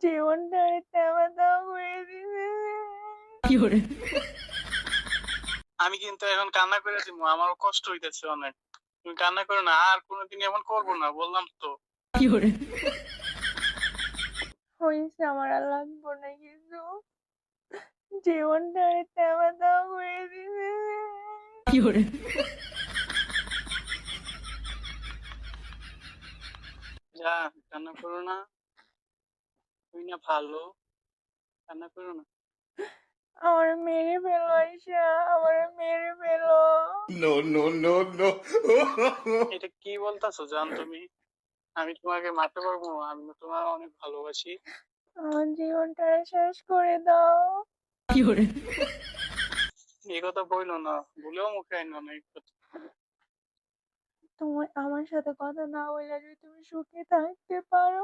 জীবনটারে তেমা-তামা করে দিছে। আমি কিন্তু এখন কান্না করে দিবো। আমারও কষ্ট হইতেছে অনেক। তুমি কান্না করো না। আর কোনদিন এমন করবো না। বললাম তো। হইছে আমার আর লাগবো না কিছু। জীবনটারে তেমা-তামা করে দিছে। যা কান্না করো না। তুমি না ভালো। কান্না করো না। আমারে মেরে ফেলো আইসা, আমারে মেরে ফেলো। No, no, no, no. এটা কি বলতেছো জান তুমি? আমি তোমাকে মারতে পারবো না। আমি তোমার অনেক ভালোবাসি। আমার জীবনটারে শেষ করে দাও। এই কথা বইলো না। ভুলেও মুখে আইনো না এই কথা। তোমার আমার সাথে কথা না বললে যদি তুমি সুখে থাকতে পারো